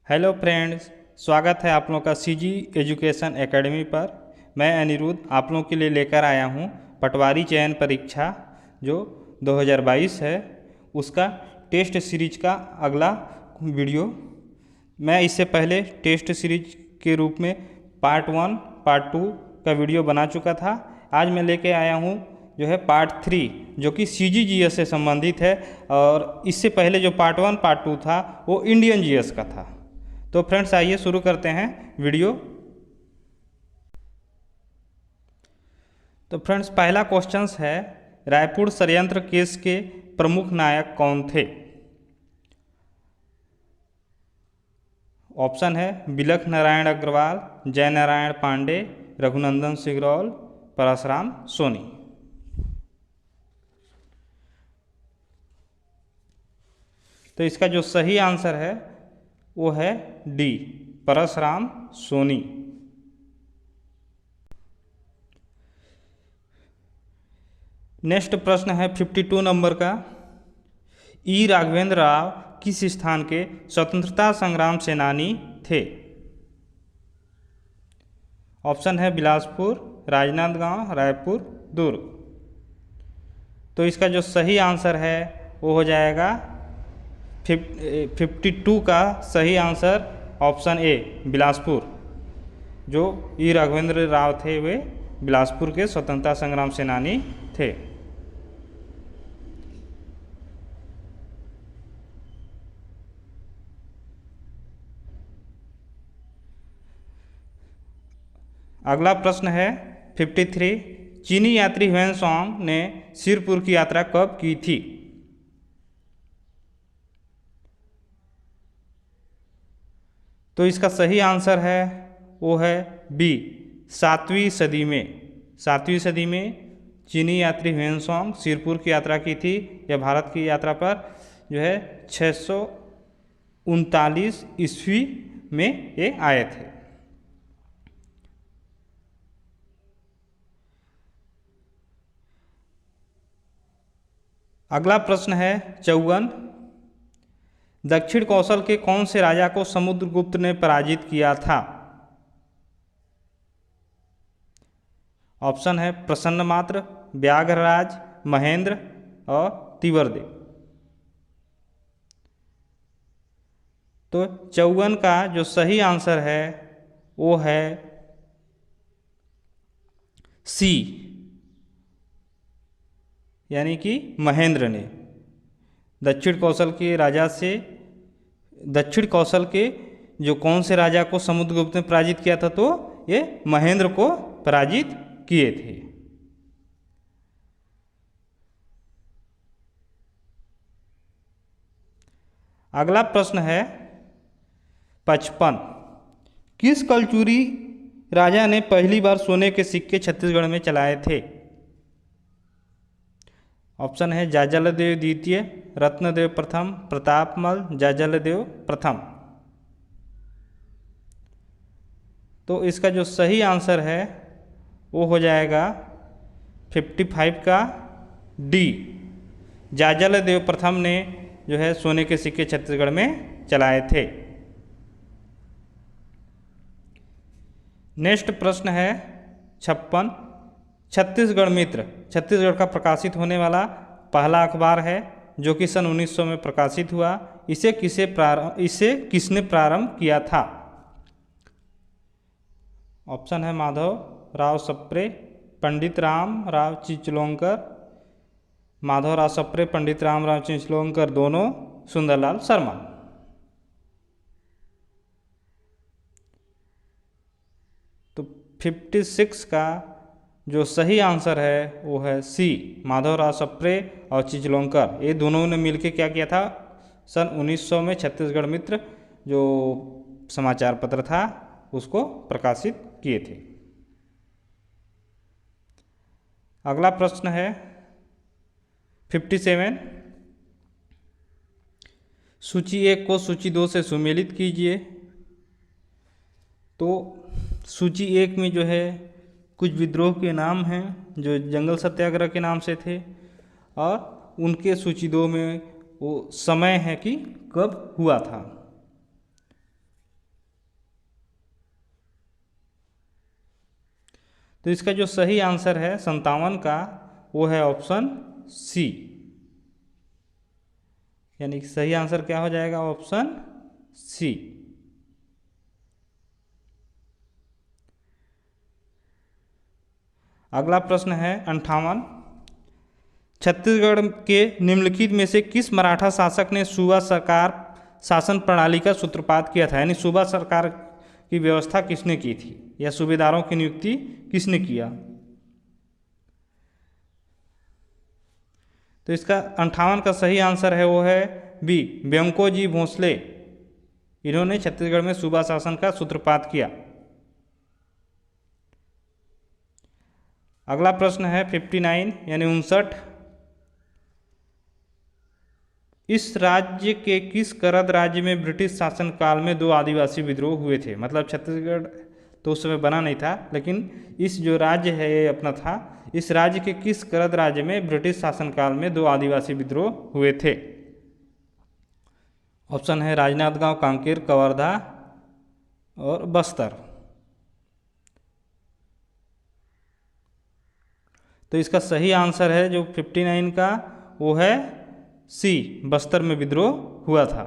Hello friends, स्वागत है आप लोगों का सीजी एजुकेशन एकेडमी पर। मैं अनिरुद्ध आप लोगों के लिए लेकर आया हूं पटवारी चयन परीक्षा जो 2022 है, उसका टेस्ट सीरीज का अगला वीडियो। मैं इससे पहले टेस्ट सीरीज के रूप में पार्ट 1 पार्ट 2 का वीडियो बना चुका था। आज मैं लेके आया हूं जो है पार्ट 3, जो कि CGGS से संबंधित है। और इससे पहले जो पार्ट 1 पार्ट 2 था वो इंडियन जीएस का था। तो फ्रेंड्स, आइए शुरू करते हैं वीडियो। तो फ्रेंड्स, पहला क्वेश्चन है, रायपुर षड्यंत्र केस के प्रमुख नायक कौन थे? ऑप्शन है बिलख नारायण अग्रवाल, जय नारायण पांडे, रघुनंदन सिगरौल, परशुराम सोनी। तो इसका जो सही आंसर है वो है डी, परशुराम सोनी। नेक्स्ट प्रश्न है 52 नंबर का, ई राघवेंद्र राव किस स्थान के स्वतंत्रता संग्राम सेनानी थे? ऑप्शन है बिलासपुर, राजनांदगांव, रायपुर, दुर्ग। तो इसका जो सही आंसर है वो हो जाएगा 52 का सही आंसर ऑप्शन ए, बिलासपुर। जो ई राघवेंद्र राव थे वे बिलासपुर के स्वतंत्रता संग्राम सेनानी थे। अगला प्रश्न है 53, चीनी यात्री ह्वेनसांग ने सिरपुर की यात्रा कब की थी? तो इसका सही आंसर है वो है बी, 7वीं सदी में। 7वीं सदी में चीनी यात्री ह्वेनसांग सिरपुर की यात्रा की थी। यह भारत की यात्रा पर जो है 639 ईस्वी में ये आए थे। अगला प्रश्न है 54, दक्षिण कौशल के कौन से राजा को समुद्रगुप्त ने पराजित किया था? ऑप्शन है प्रसन्नमात्र, व्याघ्रराज, महेंद्र और तिवर्देव। तो 54 का जो सही आंसर है वो है सी, यानी कि महेंद्र ने। दक्षिण कौशल के राजा से, दक्षिण कौशल के जो कौन से राजा को समुद्रगुप्त ने पराजित किया था? तो ये महेंद्र को पराजित किए थे। अगला प्रश्न है 55, किस कलचुरी राजा ने पहली बार सोने के सिक्के छत्तीसगढ़ में चलाए थे? ऑप्शन है जाजलदेव द्वितीय, रत्नदेव प्रथम, प्रतापमल, जाजलदेव प्रथम। तो इसका जो सही आंसर है वो हो जाएगा 55 का डी, जाजलदेव प्रथम ने जो है सोने के सिक्के छत्तीसगढ़ में चलाए थे। नेक्स्ट प्रश्न है 56, छत्तीसगढ़ मित्र छत्तीसगढ़ का प्रकाशित होने वाला पहला अखबार है जो कि सन 1900 में प्रकाशित हुआ। इसे किसने प्रारंभ किया था? ऑप्शन है माधव राव सप्रे, पंडित राम राव चिचलोंकर, माधव राव सप्रे, पंडित राम राव चिचलोंकर दोनों, सुंदरलाल शर्मा। तो 56 का जो सही आंसर है वो है सी, माधवराव सप्रे और चिचलोंकर। ये दोनों ने मिलकर क्या किया था? सन 1900 में छत्तीसगढ़ मित्र जो समाचार पत्र था उसको प्रकाशित किए थे। अगला प्रश्न है 57, सूची 1 को सूची 2 से सुमेलित कीजिए। तो सूची 1 में जो है कुछ विद्रोह के नाम हैं जो जंगल सत्याग्रह के नाम से थे, और उनके सूची 2 में वो समय है कि कब हुआ था। तो इसका जो सही आंसर है 57 का, वो है ऑप्शन सी। यानी कि सही आंसर क्या हो जाएगा? Option C. अगला प्रश्न है 58। छत्तीसगढ़ के निम्नलिखित में से किस मराठा शासक ने सूबा सरकार शासन प्रणाली का सूत्रपात किया था? यानी सूबा सरकार की व्यवस्था किसने की थी, या सूबेदारों की नियुक्ति किसने किया? तो इसका 58 का सही आंसर है, वो है बी, व्यंकोजी भोसले। इन्होंने छत्तीसगढ़ में सूबा शासन का सूत्रपात किया। अगला प्रश्न है 59 यानी 59। इस राज्य के किस करद राज्य में ब्रिटिश शासन काल में 2 आदिवासी विद्रोह हुए थे? मतलब छत्तीसगढ़ तो उस समय बना नहीं था, लेकिन इस जो राज्य है ये अपना था, इस राज्य के किस करद राज्य में ब्रिटिश शासन काल में 2 आदिवासी विद्रोह हुए थे? ऑप्शन है राजनांदगांव, कांकेर, कवर्धा और बस्तर। तो इसका सही आंसर है जो 59 का, वो है सी, बस्तर में विद्रोह हुआ था।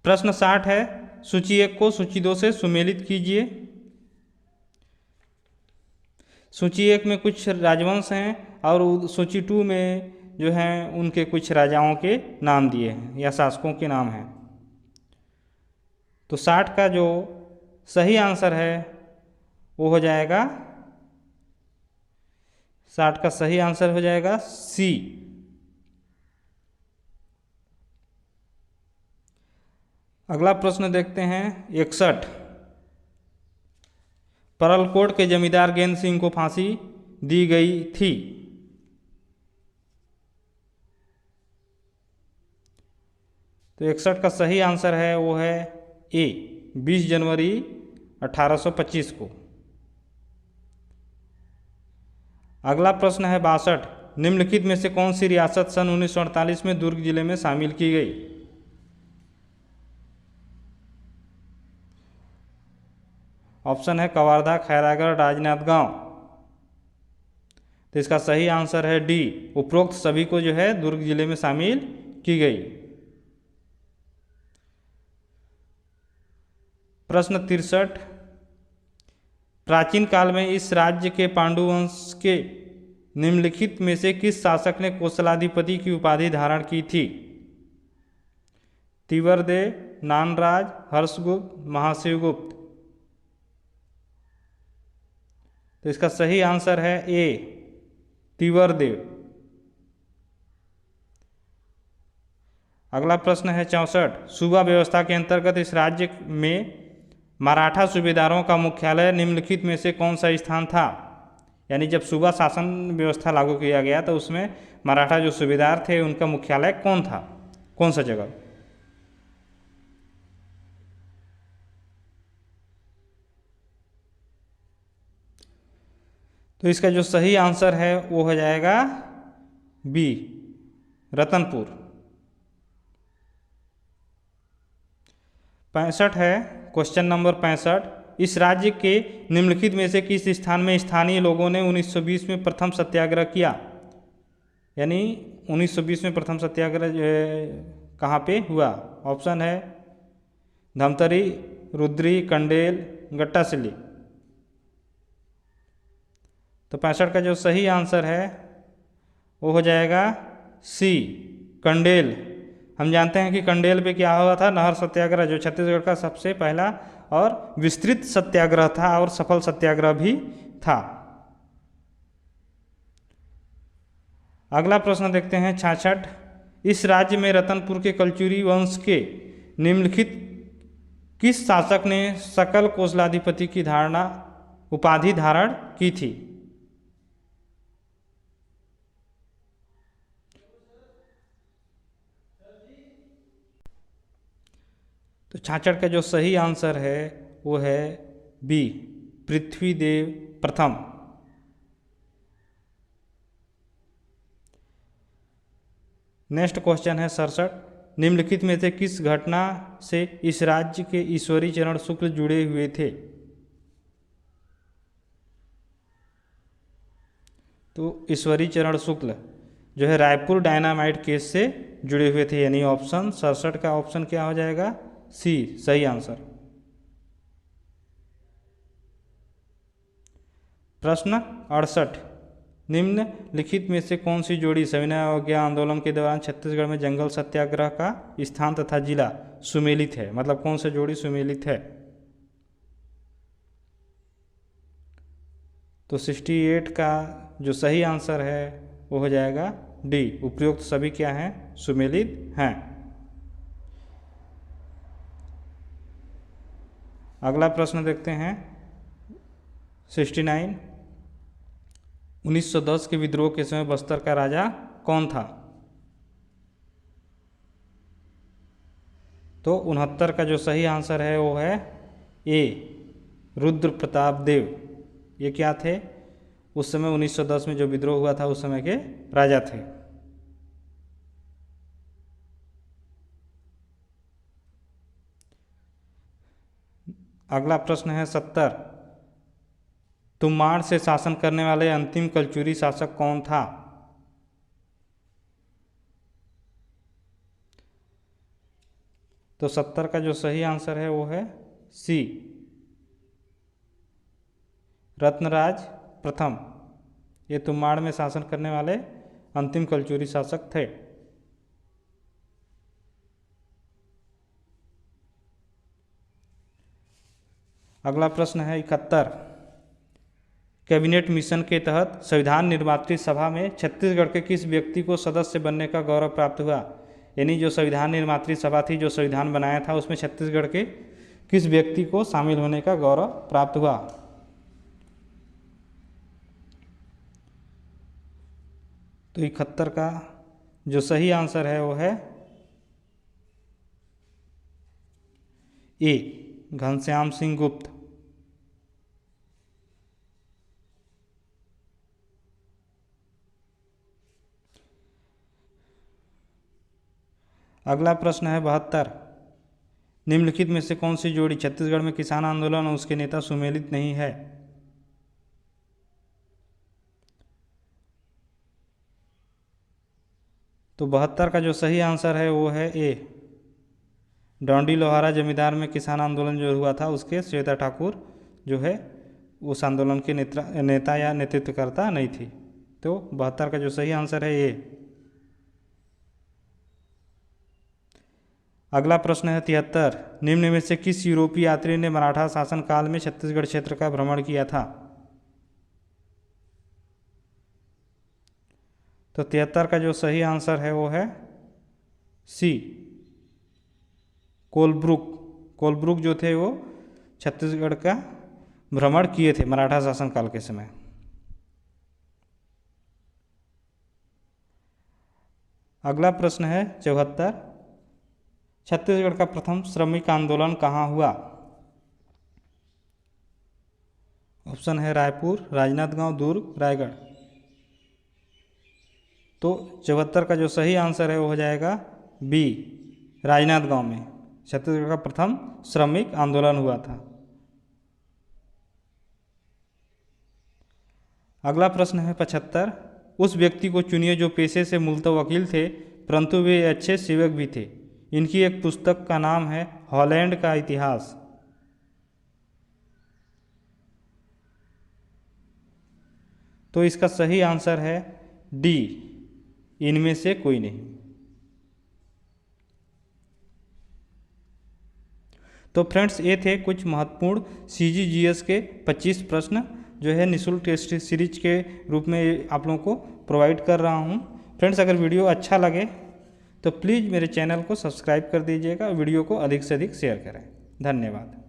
प्रश्न 60 है, सूची 1 को सूची 2 से सुमेलित कीजिए। सूची 1 में कुछ राजवंश हैं और सूची 2 में जो हैं उनके कुछ राजाओं के नाम दिए हैं या शासकों के नाम हैं। तो 60 का जो सही आंसर है वो हो जाएगा, 60 का सही आंसर हो जाएगा सी। अगला प्रश्न देखते हैं 61। परलकोट के जमींदार गेंद सिंह को फांसी दी गई थी। तो 61 का सही आंसर है वो है ए, 20 जनवरी 1825 को। अगला प्रश्न है 62। निम्नलिखित में से कौन सी रियासत सन 1948 में दुर्ग जिले में शामिल की गई? ऑप्शन है कवर्धा, खैरागढ़, राजनांदगांव। तो इसका सही आंसर है डी, उपरोक्त सभी को जो है दुर्ग जिले में शामिल की गई। प्रश्न 63। प्राचीन काल में इस राज्य के पांडु वंश के निम्नलिखित में से किस शासक ने कोसलाधिपति की उपाधि धारण की थी? तिवरदेव, नानराज, हर्षगुप्त, महाशिवगुप्त। तो इसका सही आंसर है ए, तिवरदेव। अगला प्रश्न है 64। सूबा व्यवस्था के अंतर्गत इस राज्य में मराठा सूबेदारों का मुख्यालय निम्नलिखित में से कौन सा स्थान था? यानी जब सूबा शासन व्यवस्था लागू किया गया तो उसमें मराठा जो सूबेदार थे उनका मुख्यालय कौन था, कौन सा जगह? तो इसका जो सही आंसर है वो हो जाएगा बी, रतनपुर। 65 है, क्वेश्चन नंबर 65। इस राज्य के निम्नलिखित में से किस स्थान में स्थानीय लोगों ने 1920 में प्रथम सत्याग्रह किया? यानी 1920 में प्रथम सत्याग्रह जो है कहाँ पे हुआ? ऑप्शन है धमतरी, रुद्री, कंडेल, गट्टासिल्ली। तो 65 का जो सही आंसर है वो हो जाएगा सी, कंडेल। हम जानते हैं कि कंडेल पे क्या हुआ था? नहर सत्याग्रह, जो छत्तीसगढ़ का सबसे पहला और विस्तृत सत्याग्रह था और सफल सत्याग्रह भी था। अगला प्रश्न देखते हैं 66। इस राज्य में रतनपुर के कलचुरी वंश के निम्नलिखित किस शासक ने सकल कोसलाधिपति की उपाधि धारण की थी? तो 66 का जो सही आंसर है वो है बी, पृथ्वीदेव प्रथम। नेक्स्ट क्वेश्चन है 67। निम्नलिखित में से किस घटना से इस राज्य के ईश्वरी चरण शुक्ल जुड़े हुए थे? तो ईश्वरी चरण शुक्ल जो है रायपुर डायनामाइट केस से जुड़े हुए थे, यानी ऑप्शन 67 का ऑप्शन क्या हो जाएगा? सी सही आंसर। प्रश्न 68, निम्नलिखित में से कौन सी जोड़ी सविनय अवज्ञा आंदोलन के दौरान छत्तीसगढ़ में जंगल सत्याग्रह का स्थान तथा जिला सुमेलित है? मतलब कौन सा जोड़ी सुमेलित है? तो 68 का जो सही आंसर है वो हो जाएगा डी, उपयुक्त सभी क्या हैं? सुमेलित हैं। अगला प्रश्न देखते हैं 69, 1910 के विद्रोह के समय बस्तर का राजा कौन था? तो 69 का जो सही आंसर है वो है ए, रुद्र प्रताप देव। ये क्या थे? उस समय 1910 में जो विद्रोह हुआ था उस समय के राजा थे। अगला प्रश्न है 70, तुम्माड़ से शासन करने वाले अंतिम कलचुरी शासक कौन था? तो 70 का जो सही आंसर है वो है सी, रत्नराज प्रथम। ये तुम्माड़ में शासन करने वाले अंतिम कलचुरी शासक थे। अगला प्रश्न है 71, कैबिनेट मिशन के तहत संविधान निर्मात्री सभा में छत्तीसगढ़ के किस व्यक्ति को सदस्य बनने का गौरव प्राप्त हुआ? यानी जो संविधान निर्मात्री सभा थी, जो संविधान बनाया था, उसमें छत्तीसगढ़ के किस व्यक्ति को शामिल होने का गौरव प्राप्त हुआ? तो 71 का जो सही आंसर है वो है ए, घनश्याम सिंह गुप्त। अगला प्रश्न है 72, निम्नलिखित में से कौन सी जोड़ी छत्तीसगढ़ में किसान आंदोलन और उसके नेता सुमेलित नहीं है? तो 72 का जो सही आंसर है वो है ए, डॉन्डी लोहारा जमींदार में किसान आंदोलन जो हुआ था उसके श्वेता ठाकुर जो है उस आंदोलन के नेता या नेतृत्वकर्ता नहीं थी। तो 72 का जो सही आंसर है ए। अगला प्रश्न है 73, निम्न में से किस यूरोपीय यात्री ने मराठा शासन काल में छत्तीसगढ़ क्षेत्र का भ्रमण किया था? तो 73 का जो सही आंसर है वो है सी, कोलब्रुक। कोलब्रुक जो थे वो छत्तीसगढ़ का भ्रमण किए थे मराठा शासनकाल के समय। अगला प्रश्न है 74, छत्तीसगढ़ का प्रथम श्रमिक आंदोलन कहाँ हुआ? ऑप्शन है रायपुर, राजनांदगांव, दुर्ग, रायगढ़। तो 74 का जो सही आंसर है वो हो जाएगा बी, राजनांदगांव में छत्तीसगढ़ का प्रथम श्रमिक आंदोलन हुआ था। अगला प्रश्न है 75, उस व्यक्ति को चुनिए जो पेशे से मूलतः वकील थे परंतु वे अच्छे सेवक भी थे। इनकी एक पुस्तक का नाम है हॉलैंड का इतिहास। तो इसका सही आंसर है डी, इनमें से कोई नहीं। तो फ्रेंड्स, ये थे कुछ महत्वपूर्ण CGGS के 25 प्रश्न जो है निःशुल्क टेस्ट सीरीज के रूप में आप लोगों को प्रोवाइड कर रहा हूँ। फ्रेंड्स, अगर वीडियो अच्छा लगे तो प्लीज़ मेरे चैनल को सब्सक्राइब कर दीजिएगा, वीडियो को अधिक से अधिक शेयर करें। धन्यवाद।